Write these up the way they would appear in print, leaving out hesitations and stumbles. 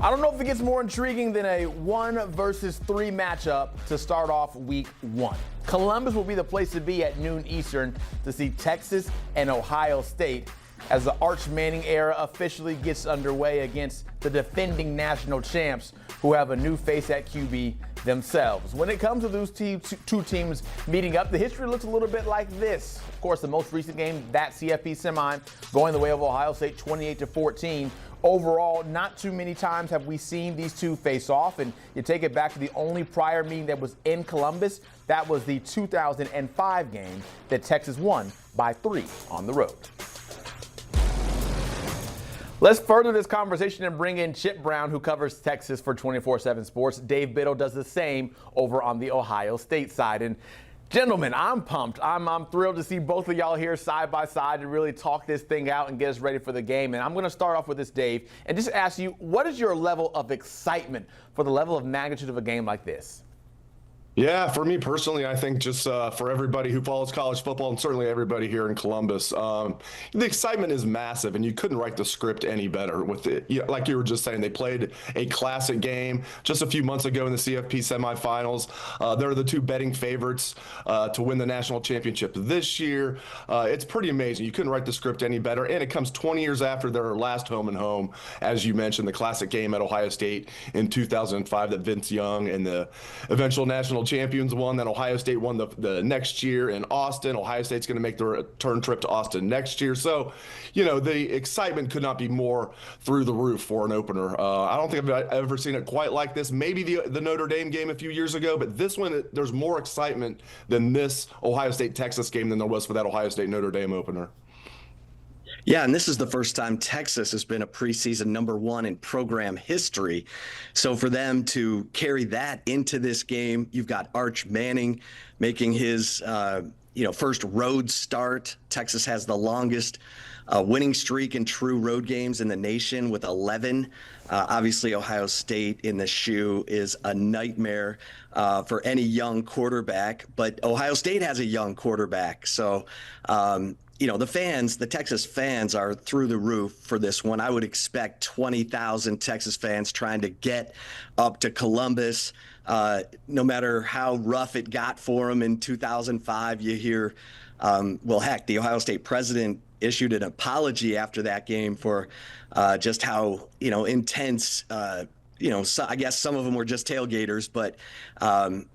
I don't know if it gets more intriguing than a 1 versus 3 matchup to start off week 1. Columbus will be the place to be at noon Eastern to see Texas and Ohio State as the Arch Manning era officially gets underway against the defending national champs who have a new face at QB themselves. When it comes to those two teams meeting up, the history looks a little bit like this. Of course, the most recent game, that CFP semi, going the way of Ohio State 28-14. Overall, not too many times have we seen these two face off, and you take it back to the only prior meeting that was in Columbus. That was the 2005 game that Texas won by 3 on the road. Let's further this conversation and bring in Chip Brown, who covers Texas for 24/7 Sports. Dave Biddle does the same over on the Ohio State side. And gentlemen, I'm pumped. I'm thrilled to see both of y'all here side by side to really talk this thing out and get us ready for the game. And I'm going to start off with this, Dave, and just ask you, what is your level of excitement for the level of magnitude of a game like this? Yeah, for me personally, I think just for everybody who follows college football and certainly everybody here in Columbus, the excitement is massive, and you couldn't write the script any better with it. Like you were just saying, they played a classic game just a few months ago in the CFP semifinals. They're the two betting favorites to win the national championship this year. It's pretty amazing. You couldn't write the script any better, and it comes 20 years after their last home and home, as you mentioned, the classic game at Ohio State in 2005 that Vince Young and the eventual national champions won. Then Ohio State won the next year in Austin. Ohio State's going to make the return trip to Austin next year. So, you know, the excitement could not be more through the roof for an opener. I don't think I've ever seen it quite like this. Maybe the Notre Dame game a few years ago, but this one, there's more excitement than this Ohio State-Texas game than there was for that Ohio State-Notre Dame opener. Yeah, and this is the first time Texas has been a preseason #1 in program history. So for them to carry that into this game, you've got Arch Manning making his first road start. Texas has the longest winning streak in true road games in the nation with 11. Obviously, Ohio State in the shoe is a nightmare for any young quarterback, but Ohio State has a young quarterback. So, the Texas fans are through the roof for this one. I would expect 20,000 Texas fans trying to get up to Columbus. No matter how rough it got for them in 2005, you hear, the Ohio State president issued an apology after that game for just how, intense, I guess some of them were just tailgaters, but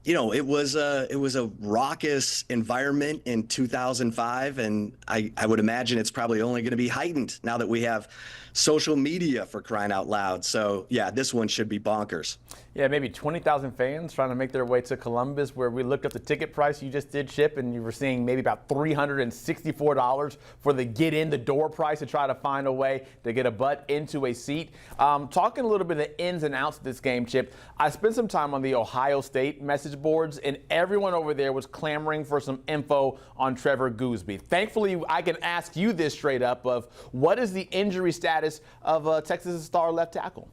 it was a raucous environment in 2005, and I would imagine it's probably only going to be heightened now that we have social media, for crying out loud. So yeah, this one should be bonkers. Yeah, maybe 20,000 fans trying to make their way to Columbus, where we looked up the ticket price you just did, Chip, and you were seeing maybe about $364 for the get-in-the-door price to try to find a way to get a butt into a seat. Talking a little bit of the ins and outs of this game, Chip, I spent some time on the Ohio State message boards, and everyone over there was clamoring for some info on Trevor Goosby. Thankfully, I can ask you this straight up of what is the injury status of Texas' star left tackle?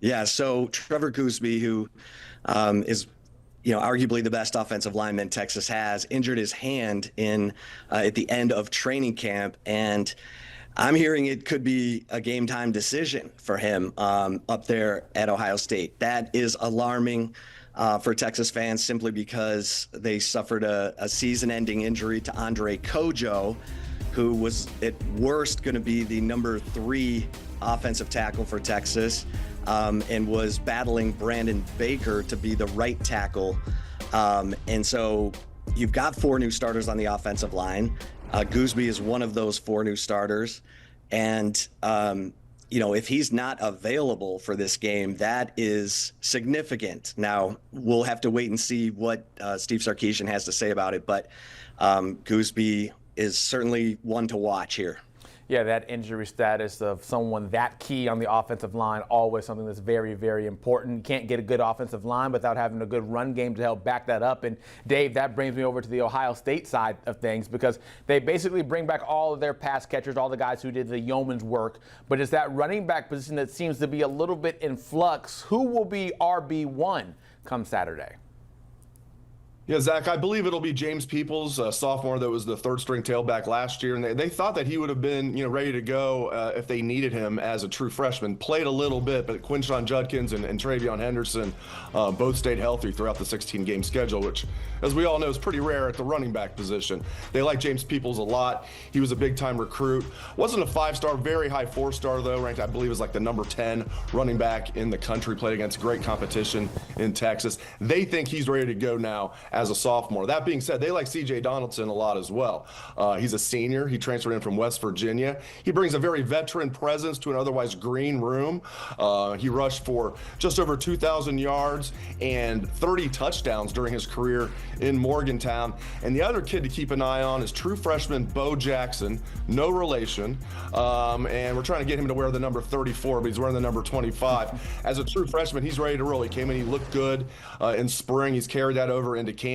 Yeah, so Trevor Goosby, who is arguably the best offensive lineman Texas has, injured his hand at the end of training camp, and I'm hearing it could be a game time decision for him up there at Ohio State. That is alarming for Texas fans, simply because they suffered a season-ending injury to Andre Kojo, who was at worst going to be the number 3 offensive tackle for Texas, and was battling Brandon Baker to be the right tackle. And so you've got 4 new starters on the offensive line. Goosby is one of those 4 new starters. And, if he's not available for this game, that is significant. Now, we'll have to wait and see what Steve Sarkisian has to say about it. But Goosby is certainly one to watch here. Yeah, that injury status of someone that key on the offensive line, always something that's very, very important. You can't get a good offensive line without having a good run game to help back that up. And Dave, that brings me over to the Ohio State side of things, because they basically bring back all of their pass catchers, all the guys who did the yeoman's work. But it's that running back position that seems to be a little bit in flux. Who will be RB1 come Saturday? Yeah, Zach, I believe it'll be James Peoples, a sophomore that was the third-string tailback last year, and they thought that he would have been, ready to go if they needed him as a true freshman. Played a little bit, but Quinshon Judkins and Travion Henderson both stayed healthy throughout the 16-game schedule, which, as we all know, is pretty rare at the running back position. They like James Peoples a lot. He was a big-time recruit. Wasn't a five-star, very high four-star, though, ranked, I believe, as like the number 10 running back in the country, played against great competition in Texas. They think he's ready to go now as a sophomore. That being said, they like C.J. Donaldson a lot as well. He's a senior. He transferred in from West Virginia. He brings a very veteran presence to an otherwise green room. He rushed for just over 2,000 yards and 30 touchdowns during his career in Morgantown. And the other kid to keep an eye on is true freshman Bo Jackson, no relation. And we're trying to get him to wear the number 34, but he's wearing the number 25. As a true freshman, he's ready to roll. He came in, he looked good in spring. He's carried that over into camp.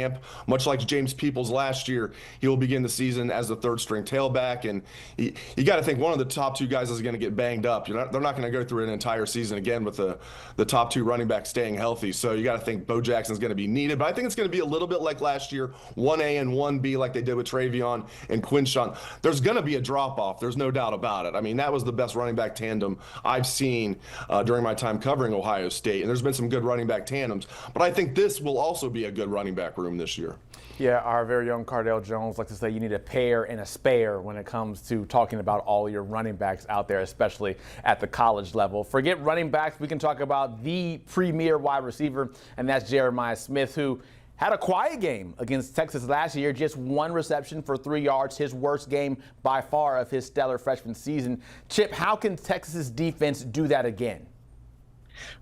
Much like James Peoples last year, he will begin the season as the third-string tailback. And you got to think one of the top two guys is going to get banged up. They're not going to go through an entire season again with the top two running backs staying healthy. So you got to think Bo Jackson's going to be needed. But I think it's going to be a little bit like last year, 1A and 1B like they did with Travion and Quinshon. There's going to be a drop-off. There's no doubt about it. I mean, that was the best running back tandem I've seen during my time covering Ohio State. And there's been some good running back tandems. But I think this will also be a good running back room this year. Yeah, our very own Cardell Jones likes to say you need a pair and a spare when it comes to talking about all your running backs out there, especially at the college level. Forget running backs. We can talk about the premier wide receiver, and that's Jeremiah Smith, who had a quiet game against Texas last year, just one reception for 3 yards, his worst game by far of his stellar freshman season. Chip, how can Texas's defense do that again?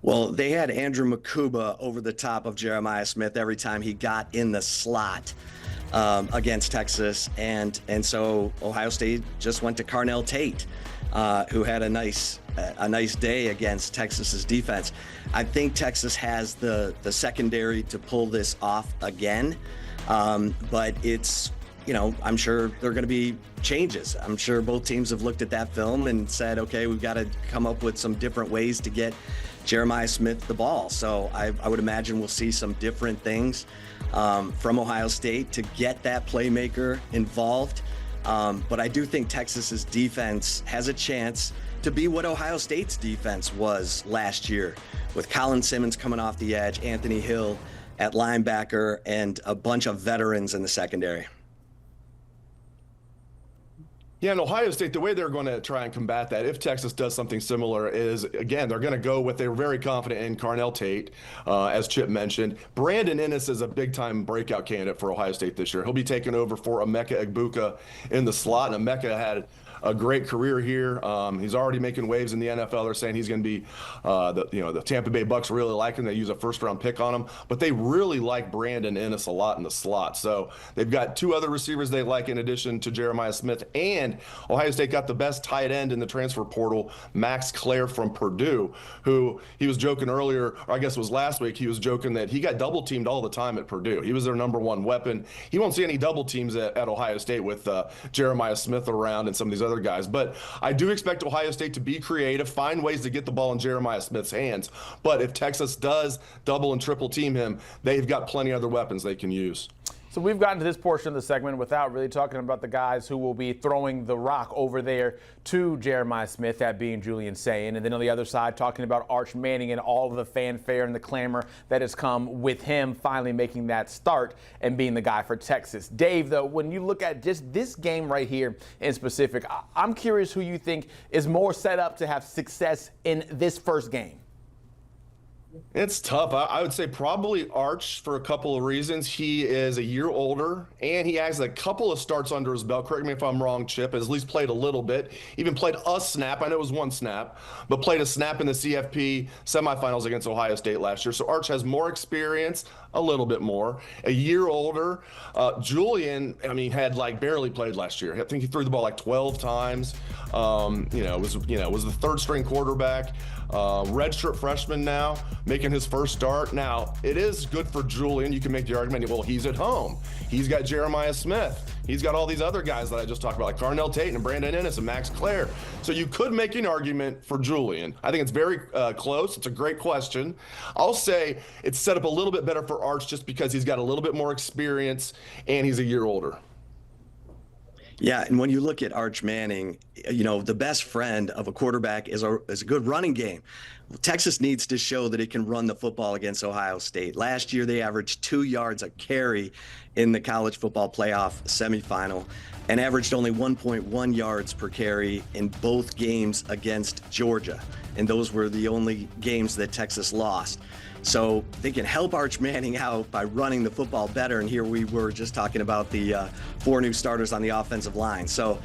Well, they had Andrew Makuba over the top of Jeremiah Smith every time he got in the slot against Texas, and so Ohio State just went to Carnell Tate, who had a nice day against Texas's defense. I think Texas has the secondary to pull this off again, but it's, I'm sure there are going to be changes. I'm sure both teams have looked at that film and said, okay, we've got to come up with some different ways to get Jeremiah Smith the ball. So I would imagine we'll see some different things from Ohio State to get that playmaker involved. But I do think Texas's defense has a chance to be what Ohio State's defense was last year, with Colin Simmons coming off the edge, Anthony Hill at linebacker, and a bunch of veterans in the secondary. Yeah, and Ohio State, the way they're going to try and combat that, if Texas does something similar, is, again, they're going to go with, they're very confident in Carnell Tate, as Chip mentioned. Brandon Ennis is a big-time breakout candidate for Ohio State this year. He'll be taking over for Emeka Egbuka in the slot, and Emeka had a great career here. He's already making waves in the NFL. They're saying he's going to be, the Tampa Bay Bucks really like him. They use a first-round pick on him, but they really like Brandon Ennis a lot in the slot. So they've got two other receivers they like in addition to Jeremiah Smith, and Ohio State got the best tight end in the transfer portal, Max Clare from Purdue, who he was joking earlier, or I guess it was last week, he was joking that he got double-teamed all the time at Purdue. He was their number one weapon. He won't see any double teams at Ohio State with Jeremiah Smith around and some of these other guys. But I do expect Ohio State to be creative, find ways to get the ball in Jeremiah Smith's hands. But if Texas does double and triple team him, they've got plenty of other weapons they can use. So we've gotten to this portion of the segment without really talking about the guys who will be throwing the rock over there to Jeremiah Smith, that being Julian Sayin. And then on the other side, talking about Arch Manning and all of the fanfare and the clamor that has come with him finally making that start and being the guy for Texas. Dave, though, when you look at just this game right here in specific, I'm curious who you think is more set up to have success in this first game. It's tough. I would say probably Arch for a couple of reasons. He is a year older, and he has a couple of starts under his belt. Correct me if I'm wrong, Chip. Has at least played a little bit. Even played a snap. I know it was one snap, but played a snap in the CFP semifinals against Ohio State last year. So Arch has more experience, a little bit more. A year older. Julian, had barely played last year. I think he threw the ball 12 times. Was the third string quarterback. Redshirt freshman now, making his first start. Now, it is good for Julian. You can make the argument, well, he's at home. He's got Jeremiah Smith. He's got all these other guys that I just talked about, like Carnell Tate and Brandon Ennis and Max Clare. So you could make an argument for Julian. I think it's very close. It's a great question. I'll say it's set up a little bit better for Arch just because he's got a little bit more experience and he's a year older. Yeah, and when you look at Arch Manning, the best friend of a quarterback is a good running game. Texas needs to show that it can run the football against Ohio State. Last year, they averaged 2 yards a carry in the college football playoff semifinal and averaged only 1.1 yards per carry in both games against Georgia. And those were the only games that Texas lost. So they can help Arch Manning out by running the football better. And here we were just talking about the 4 new starters on the offensive line. So,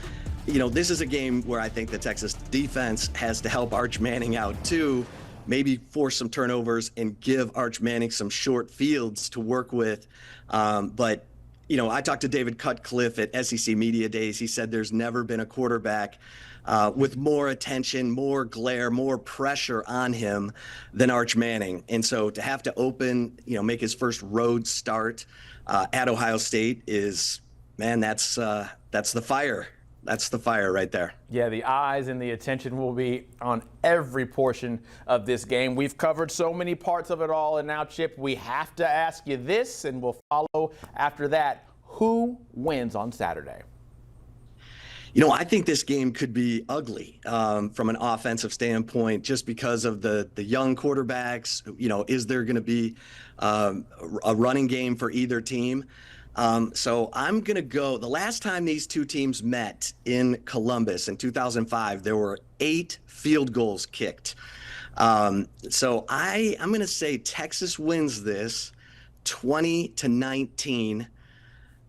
this is a game where I think the Texas defense has to help Arch Manning out too, maybe force some turnovers and give Arch Manning some short fields to work with. But I talked to David Cutcliffe at SEC Media Days. He said there's never been a quarterback with more attention, more glare, more pressure on him than Arch Manning. And so to have to make his first road start at Ohio State is, man, that's the fire. That's the fire right there. Yeah, the eyes and the attention will be on every portion of this game. We've covered so many parts of it all, and now, Chip, we have to ask you this, and we'll follow after that. Who wins on Saturday? I think this game could be ugly from an offensive standpoint just because of the young quarterbacks. Is there going to be a running game for either team? So I'm going to go. The last time these two teams met in Columbus in 2005, there were 8 field goals kicked. So I'm going to say Texas wins this 20-19.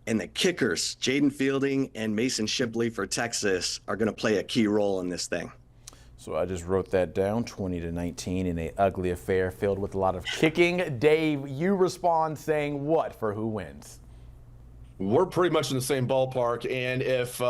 And the kickers, Jaden Fielding and Mason Shipley for Texas, are going to play a key role in this thing. So I just wrote that down, 20-19 in an ugly affair filled with a lot of kicking. Dave, you respond saying what for who wins? We're pretty much in the same ballpark. And if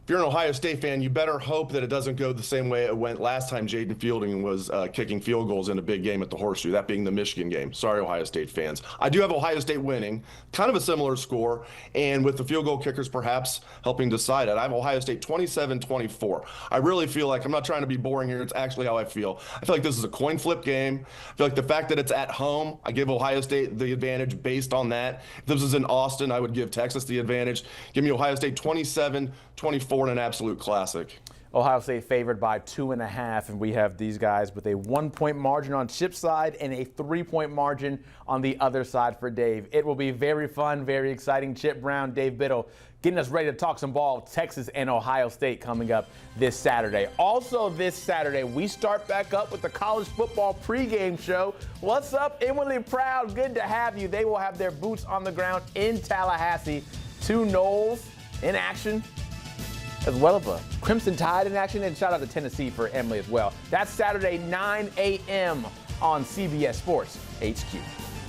you're an Ohio State fan, you better hope that it doesn't go the same way it went last time Jaden Fielding was kicking field goals in a big game at the Horseshoe, that being the Michigan game. Sorry, Ohio State fans. I do have Ohio State winning, kind of a similar score, and with the field goal kickers perhaps helping decide it. I have Ohio State 27-24. I really feel like, I'm not trying to be boring here, it's actually how I feel. I feel like this is a coin flip game. I feel like the fact that it's at home, I give Ohio State the advantage based on that. If this was in Austin, I would give Texas the advantage. Give me Ohio State 27-24 in an absolute classic. Ohio State favored by 2.5, and we have these guys with a 1-point margin on Chip's side and a 3-point margin on the other side for Dave. It will be very fun, very exciting. Chip Brown, Dave Biddle, getting us ready to talk some ball. Texas and Ohio State coming up this Saturday. Also this Saturday, we start back up with the college football pregame show. What's up, Inwardly Proud? Good to have you. They will have their boots on the ground in Tallahassee. 2 Noles in action, as well as a Crimson Tide in action, and shout out to Tennessee for Emily as well. That's Saturday, 9 a.m. on CBS Sports HQ.